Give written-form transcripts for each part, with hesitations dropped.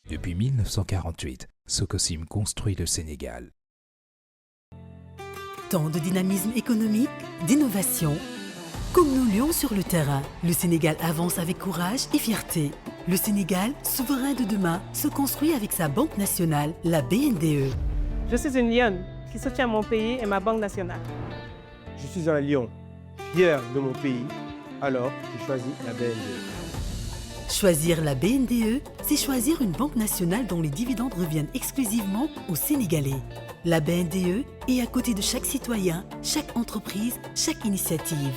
Depuis 1948, Sococim construit le Sénégal. Tant de dynamisme économique, d'innovation. Comme nos lions sur le terrain, le Sénégal avance avec courage et fierté. Le Sénégal, souverain de demain, se construit avec sa banque nationale, la BNDE. Je suis une lionne qui soutient mon pays et ma banque nationale. Je suis un lion, fier de mon pays, alors je choisis la BNDE. Choisir la BNDE, c'est choisir une banque nationale dont les dividendes reviennent exclusivement aux Sénégalais. La BNDE est à côté de chaque citoyen, chaque entreprise, chaque initiative.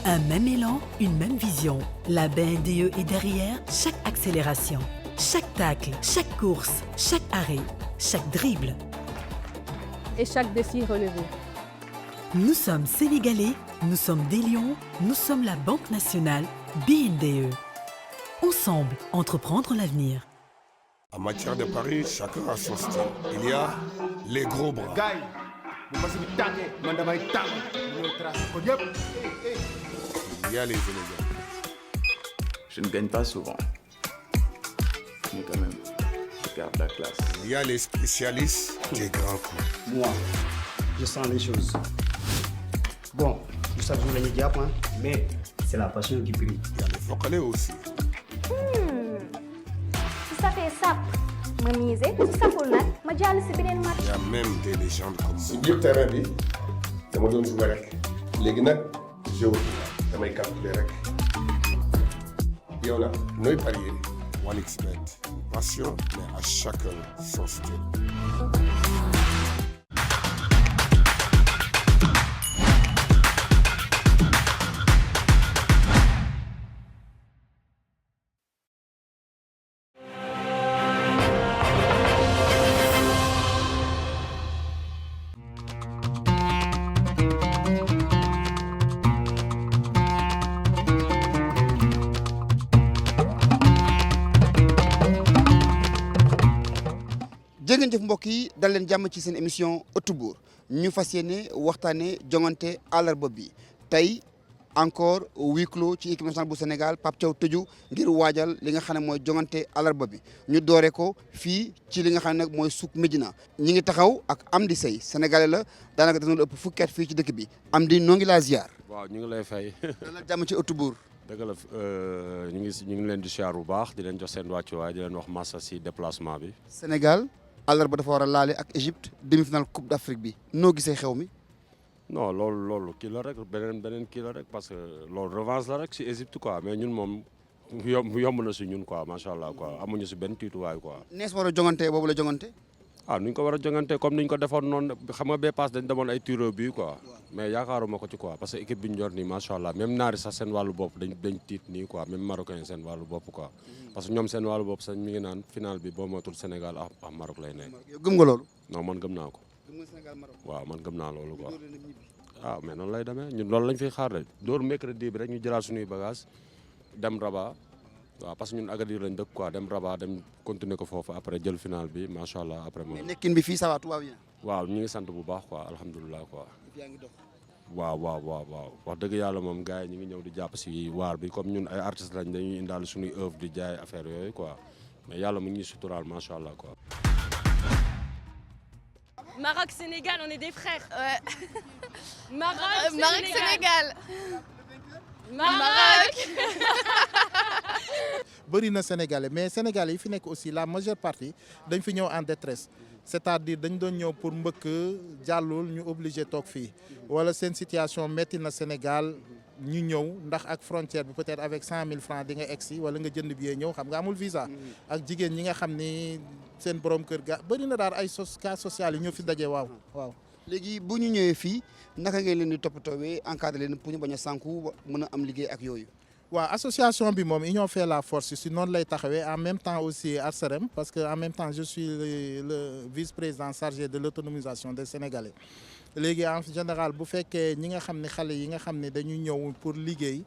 Un même élan, une même vision. La BNDE est derrière chaque accélération, chaque tacle, chaque course, chaque arrêt, chaque dribble. Et chaque défi relevé. Nous sommes Sénégalais, nous sommes des lions, nous sommes la Banque nationale BNDE. Ensemble, entreprendre l'avenir. En matière de paris, chacun a son style. Il y a les gros bras. Il y a les élégants. Je ne gagne pas souvent. Mais quand même, je garde la classe. Il y a les spécialistes des grands coups. Moi, je sens les choses. Bon, je sais que vous l'avez dit, mais c'est la passion qui prime. Il y a les vocalés aussi. Si ça fait ça, ma mise, si ça pour nag, ma jàll si beneen match. Il y a même des légendes comme si biir terrain bi dama doon jouer rek léegi nag jeu damay calculer rek. yow la nooy parier 1xBet. Passion, mais à chacun son style. jërëjëf mbokk yi dal leen jàmm ci seen émission ëttu buur ñu fas yéene waxtaanee jongante àllarba bi tey encore huis clos ci équipe nationale bu Sénégal Pape Thiaw tëju ngir waajal li nga xam ne mooy jongante àllarba bi ñu doore ko fii ci li nga xam ne nag mooy Souk Médina ñi ngi taxaw ak Amdy Seye sénégalais la daanaka dana ëpp fukki at fii ci dëkk bi Amdy noo ngi laa ziar. waaw ñu ngi lay fay. dalal jàmm ci ëttu buur. dëgg la ñu ngi leen di ziar bu baax di leen jox seen wàccuwaay di leen wax massa si déplacement bi. Sénégal. àllarba dafa war a laale ak Égypte demi-finale Coupe d'Afrique bi noo gisee xew mi. non loolu kii la rek beneen kii la rek parce que loolu revanche la rek si Égypte quoi mais ñun moom yomb na si ñun quoi macha allah quoi amuñu si benn tiituwaay quoi. nees war a jongante boobu la jongante. nuñ ko war a jongante comme niñ ko defoon noonu xam nga bee passe dañ demoon ay tirs bi quoi mais yaakaaruma ko ci quoi parce que équipe bi ñu yor nii macha allah même naari sax seen wàllu bopp dañ tiit nii quoi même marocain seen wàllu bopp quoi. parce que ñoom seen wàllu bopp sax mi ngi naan final bi boo moytul Sénégal ak Maroc lay nekk. yow gëm nga loolu. non man gëm naa ko. gëm nga Sénégal Maroc. waaw man gëm naa loolu quoi. mais noonu lay demee ñun loolu lañ fiy xaar rek door mercredi bi rek ñu jëlaat suñuy bagage dem Rabat waaw parce que ñun Agadir lañ dëkk quoi dem Rabat dem continuer ko foofu après jël final bi macha allah après. mais nekkin bi fii ça va tout va bien. waaw ñu ngi sant bu baax quoi alhamdulilah quoi. yaa ngi dox. waaw wax dëgg yàlla moom gars yi ñu ngi ñëw di jàpp si waar bi comme ñun ay artistes lañ dañuy indaale suñuy œuvre di jaay affaire yooyu quoi mais yàlla mu ngi suturaal macha allah quoi. Maroc Sénégal on est des frères. Ouais. Maroc Sénégal. Maroc. bëri na Sénégalais mais Sénégalais yi fi nekk aussi la majeure partie dañ fi ñëw en détresse c'est-à-dire dañ doon ñëw pour mbëkk jàllul ñu obligé toog fii wala seen situation métti na Sénégal ñu ñëw ndax ak frontière bi peut-être avec 100 000 francs di nga egsi wala nga jënd billet ñëw xam nga amul visa. ak jigéen ñi nga xam ni seen borom kër ga bëri na daal ay cas social yi ñoo fi daje waaw. léegi bu ñu ñëwee fii naka ngeen leen di toppatoowee encadré leen pour ñu bañ a sànku mën a am liggéey ak yooyu. waaw association bi moom Union fait la force si noonu lay taxawee en même temps aussi ARSEREM parce que en même temps je suis le vice-président chargé de l'autonomisation des Sénégalais léegi en général bu fekkee ñi nga xam ne xale yi nga xam ne dañu ñëw pour liggéey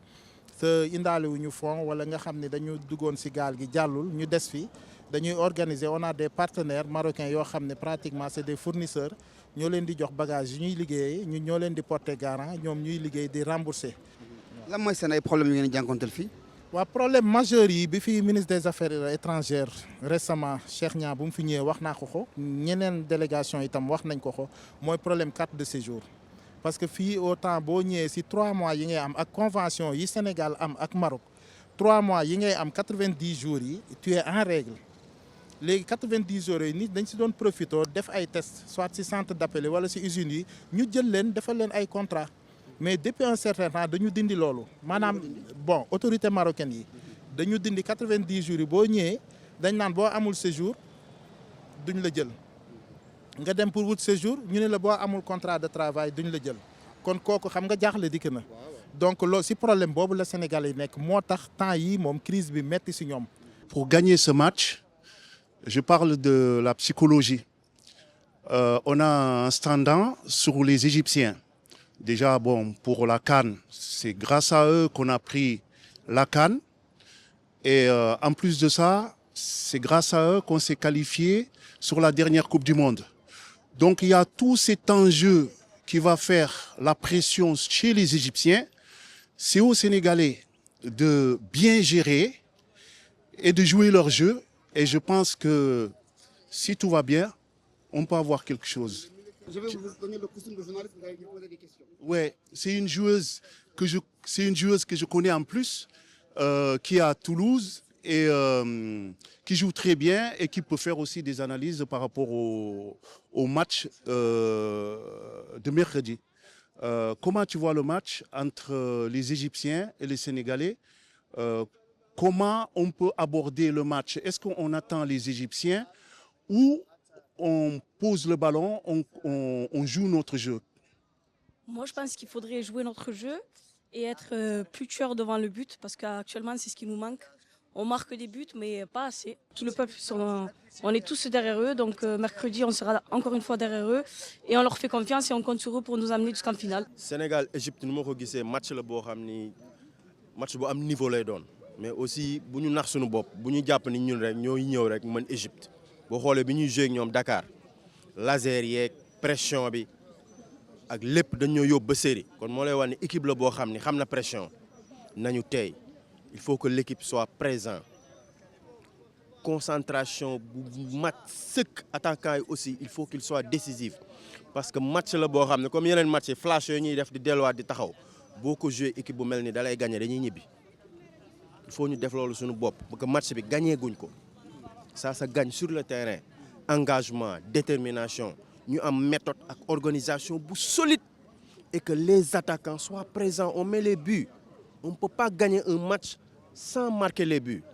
te indaale wu ñu fond wala nga xam ne dañu duggoon si gaal gi jàllul ñu des fi dañuy organiser on a des partenaires marocains yoo xam ne pratiquement c'est des fournisseurs ñoo leen di jox bagage yi ñuy liggéeyee ñun ñoo leen di porter garant ñoom ñuy liggéey di rembourser. lan mooy seen ay problèmes yu ngeen di jànkonteel fii. Le problème majeur yi bi fi ministre des Affaires étrangères récemment Cheikh Niang bu mu fi ñëwee wax naa ko ñeneen délégation itam wax nañ ko mooy problème carte de séjour. Parce que fii autant boo ñëwee si 3 mois yi ngay am ak convention yi Sénégal am ak Maroc 3 mois yi ngay am 90 jours yi tu es en règle. léegi 90 jours yi nit dañ si doon profité def ay tests soit si centre d'appel wala si usines yi ñu jël leen defal leen ay contrat mais depuis un certain temps dañu dindi loolu maanaam bon autorité marocaine yi dañu dindi 90 jours yi boo ñëwee dañ naan boo amul séjour duñ la jël nga dem pour wut séjour ñu ne la boo amul contrat de travail duñ la jël kon kooku xam nga jaaxle dikk na donc loolu si problème boobu la Sénégal yi nekk moo tax temps yi moom crise bi metti si ñoom. Pour gagner ce match, je parle de la psychologie. On a un standard sur les Égyptiens. Déjà, bon, pour la CAN, c'est grâce à eux qu'on a pris la CAN. Et en plus de ça, c'est grâce à eux qu'on s'est qualifié sur la dernière Coupe du Monde. Donc, il y a tout cet enjeu qui va faire la pression chez les Égyptiens. C'est aux Sénégalais de bien gérer et de jouer leur jeu. Et je pense que si tout va bien, on peut avoir quelque chose. Je vais vous donner le costume de journaliste, vous allez me poser des questions. Ouais, c'est une joueuse que je connais en plus, qui est à Toulouse et qui joue très bien et qui peut faire aussi des analyses par rapport au match de mercredi. Comment tu vois le match entre les Égyptiens et les Sénégalais? Comment on peut aborder le match? Est-ce qu'on attend les Égyptiens ou on pose le ballon, on joue notre jeu? Moi, je pense qu'il faudrait jouer notre jeu et être plus tueur devant le but parce qu'actuellement, c'est ce qui nous manque. On marque des buts, mais pas assez. Tout le peuple, on est tous derrière eux. Donc mercredi, on sera encore une fois derrière eux. Et on leur fait confiance et on compte sur eux pour nous amener jusqu'en finale. Sénégal-Égypte, nous avons vu match match bu am niveau lay doon. Mais aussi, si nous nax suñu bopp, bu ñu jàpp ni ñun rek ñooy ñëw rek mën Égypte. Boo xoolee bi ñuy joué ak ñoom Dakar laser yeeg pression bi ak lépp dañoo yóbbu ba série kon moo lay wax ne équipe la boo xam ni xam na pression nañu tey il faut que l'équipe soit présente concentration bu mat sëkk attaquant yi aussi il faut qu'il soit décisif parce que match la boo xam ne comme yeneen match yi flash yooyu ñuy def di delluwaat di taxaw boo ko joué équipe bu mel ni da lay gagné dañuy ñibbi il faut ñu def loolu suñu bopp parce que match bi gagné guñ ko. Ça gagne sur le terrain. Engagement, détermination. Nous avons une méthode et organisation solide. Et que les attaquants soient présents. On met les buts. On ne peut pas gagner un match sans marquer les buts.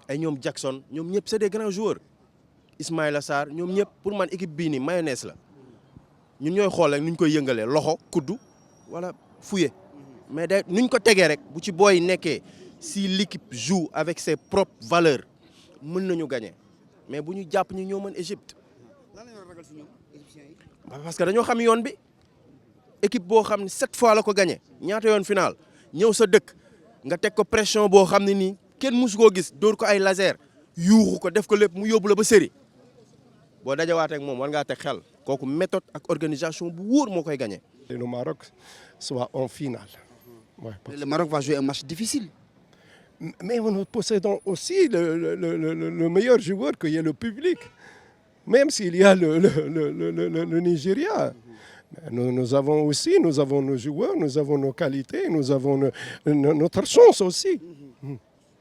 Et nous, Jackson, nous c'est des grands joueurs. Ismaïla Sarr, nous pour moi, l'équipe Bini, mayonnaise. Nous sommes nous yëngalé loxo kuddu wala fouillé. Mais nous ko tégué rek bu ci boy nekké si l'équipe joue avec ses propres valeurs. Mën nañu gagner mais bu ñu jàpp ñu ñoo mën Égypte parce que dañoo xam yoon bi équipe boo xam ne 7 fois la ko gagné ñaata yoon final ñëw sa dëkk nga teg ko pression boo xam ne nii kenn musu koo gis dóor ko ay laser yuuxu ko def ko lépp mu yóbbu la ba série boo dajawaatee ak moom war ngaa teg xel kooku méthode ak organisation bu wóor moo koy gagné. Le Maroc soit en finale. Ouais, le Maroc va jouer un match difficile. Mais nous possédons aussi le meilleur joueur qu'il y a le public. Même s'il y a le Nigeria. Nous avons aussi nos joueurs, nous avons nos qualités, nous avons notre chance aussi.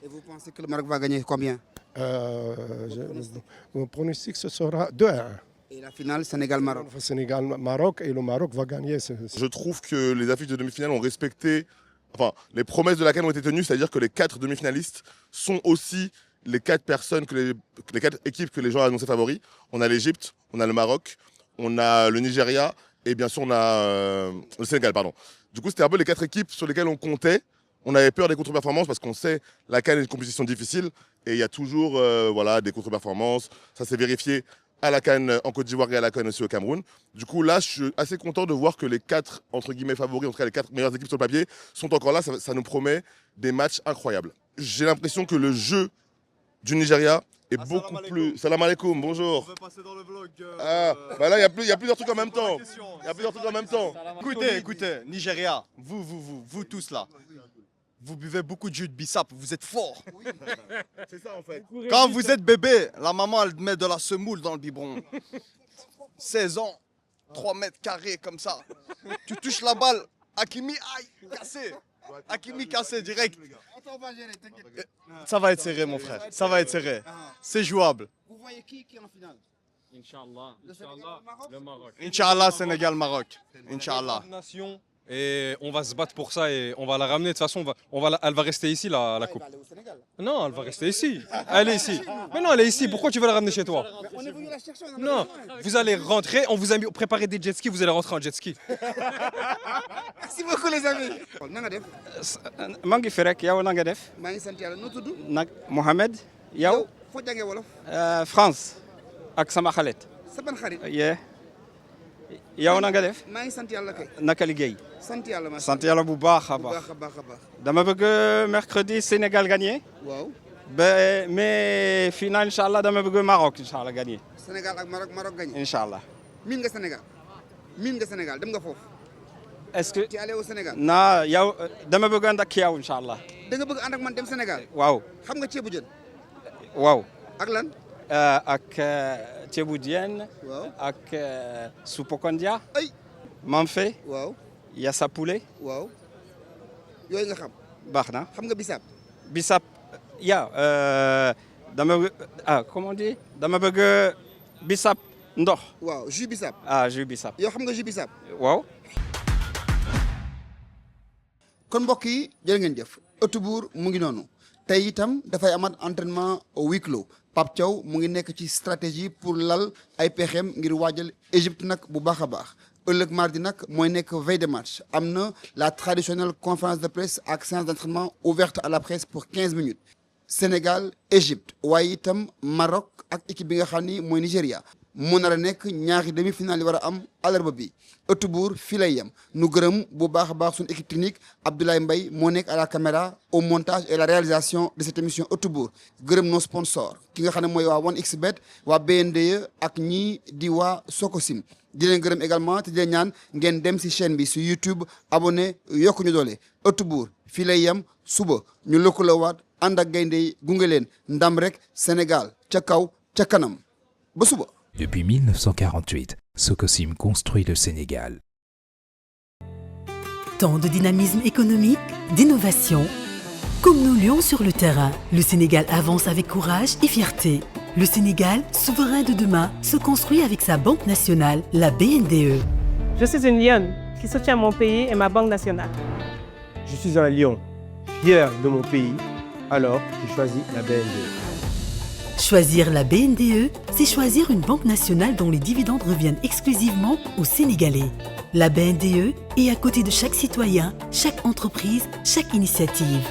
Et vous pensez que le Maroc va gagner combien? Mon pronostic, ce sera 2-1. Et la finale, Sénégal-Maroc? Sénégal-Maroc et le Maroc va gagner. Je trouve que les affiches de demi-finale ont respecté... Enfin, les promesses de la CAN ont été tenues, c'est-à-dire que les 4 demi-finalistes sont aussi les 4 personnes, les 4 équipes que les gens ont annoncé favoris. On a l'Égypte, on a le Maroc, on a le Nigeria et bien sûr on a le Sénégal. Pardon. Du coup, c'était un peu les 4 équipes sur lesquelles on comptait. On avait peur des contre-performances parce qu'on sait la CAN est une compétition difficile et il y a toujours voilà, des contre-performances. Ça s'est vérifié à la CAN en Côte d'Ivoire et à la CAN aussi au Cameroun. Du coup, là, je suis assez content de voir que les 4, entre guillemets, favoris, en tout cas les 4 meilleures équipes sur le papier, sont encore là. Ça nous promet des matchs incroyables. J'ai l'impression que le jeu du Nigeria est beaucoup plus... Salam alaikum, bonjour. On veut passer dans le vlog. Ah, bah là, il y a plusieurs trucs en même temps. Il y a plusieurs trucs en même temps. Écoutez, Nigeria, vous tous là. Vous buvez beaucoup de jus de bissap, vous êtes fort. C'est ça en fait. Quand vous êtes bébé, la maman elle met de la semoule dans le biberon. 16 ans, 3 mètres carrés comme ça. Tu touches la balle, Hakimi, aïe, cassé. Hakimi cassé direct. Ça va être serré mon frère, ça va être serré. C'est jouable. Vous voyez qui en finale? Inch'Allah, le Maroc. Inch'Allah, Sénégal-Maroc. Inch'Allah. Et on va se battre pour ça et on va la ramener. De toute façon, elle va rester ici, la coupe. Non, elle va rester ici. Elle est ici. Mais non, elle est ici. Pourquoi tu veux la ramener chez toi? On est venu la chercher. Non, vous allez rentrer. On vous a préparé des jet skis. Vous allez rentrer en jet ski. Merci beaucoup les amis. na nga def. maa ngi fi rek yow na nga def. maa ngi sant yàlla noo tudd. nag Mohamed. yow. foo jàngee wolof. France. ak sama xarit. sa ban xarit. yow na nga def. maa ngi sant yàlla kay. naka liggéey. sant yàlla ma. sant yàlla bu baax a baax. dama bëgg mercredi Sénégal gagné. waaw. mais final incha allah dama bëgg Maroc incha allah gagné. Sénégal ak Maroc gagné. incha allah. miin nga Sénégal dem nga foofu. est-ce que tu es allé au Sénégal. non yow dama bëgg ànd ak yow incha allah. da nga bëgg ànd ak man dem Sénégal. waaw. xam nga ceebu jën. waaw. ak lan. ak ceebu jën. waaw. ak suppu kondia. ay. manfe. waaw. yassa poulet. waaw. yooyu nga xam. baax na. xam nga bisaab. bisaab comment on dit dama bëgg bisaab ndox. waaw jus bisaab. jus bisaab. yow xam nga jus bisaab. waaw. kon mbokk yi jërë ngeen jëf ëttu buur mu ngi noonu tey itam dafay amaat entraînement au huis clos Pape Thiaw mu ngi nekk ci stratégie pour lal ay pexeem ngir waajal Égypte nag bu baax a baax ëllëg mardi nag mooy nekk veille de match am na la traditionnelle conférence de presse ak séance d'entraînement ouverte à la presse pour 15 minutes Sénégal Égypte waaye itam Maroc ak équipe bi nga xam ni mooy Nigéria mu nar a nekk ñaari demi-finale yi war a am àllarba bi ëttu buur fii lay yem nu gërëm bu baax a baax suñu équipe technique Abdoulaye Mbaye moo nekk à la caméra au montage et la réalisation de cette émission ëttu buur gërëm nos sponsors ki nga xam ne mooy waa 1xBet waa BNDE ak ñii di waa Sokosim di leen gërëm également te di leen ñaan ngeen dem si chaîne bi si YouTube abonné yokku ñu doole ëttu buur fii lay yem suba ñu lëkkalewaat ànd ak gaynde yi gunge leen ndam rek Sénégal ca kaw ca kanam ba suba. Depuis 1948, Sokosim construit le Sénégal. Tant de dynamisme économique, d'innovation. Comme nos lions sur le terrain, le Sénégal avance avec courage et fierté. Le Sénégal, souverain de demain, se construit avec sa banque nationale, la BNDE. Je suis une lionne qui soutient mon pays et ma banque nationale. Je suis un lion, fier de mon pays, alors j'ai choisi la BNDE. Choisir la BNDE, c'est choisir une banque nationale dont les dividendes reviennent exclusivement aux Sénégalais. La BNDE est à côté de chaque citoyen, chaque entreprise, chaque initiative.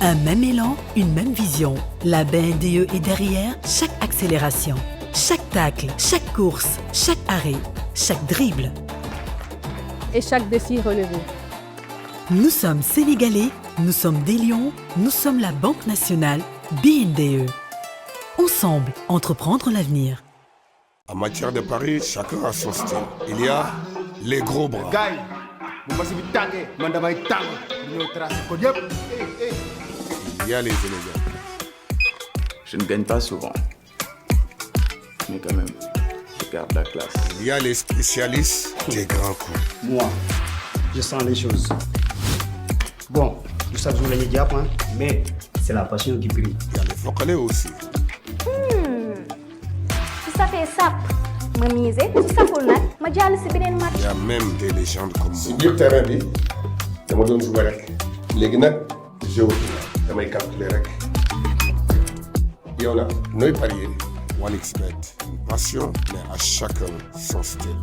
Un même élan, une même vision. La BNDE est derrière chaque accélération, chaque tacle, chaque course, chaque arrêt, chaque dribble. Et chaque défi relevé. Nous sommes Sénégalais, nous sommes des lions, nous sommes la Banque nationale BNDE. Ensemble, entreprendre l'avenir. En matière de paris, chacun a son style. Il y a les gros bras. Il y a les élégants. Je ne gagne pas souvent. Mais quand même, je garde la classe. Il y a les spécialistes des grands coups. Moi, je sens les choses. Bon, tout ça joue les médias, mais c'est la passion qui brille. Il y a les vocalés aussi. Si ça fait sap ma misé si saful nag ma jàll si beneen match. Il y a même des légendes comme moi. Si biir terrain bi dama doon jouer rek léegi nag jeu damay calculer rek yow nag nooy parier 1xBet une passion mais à chacun son style.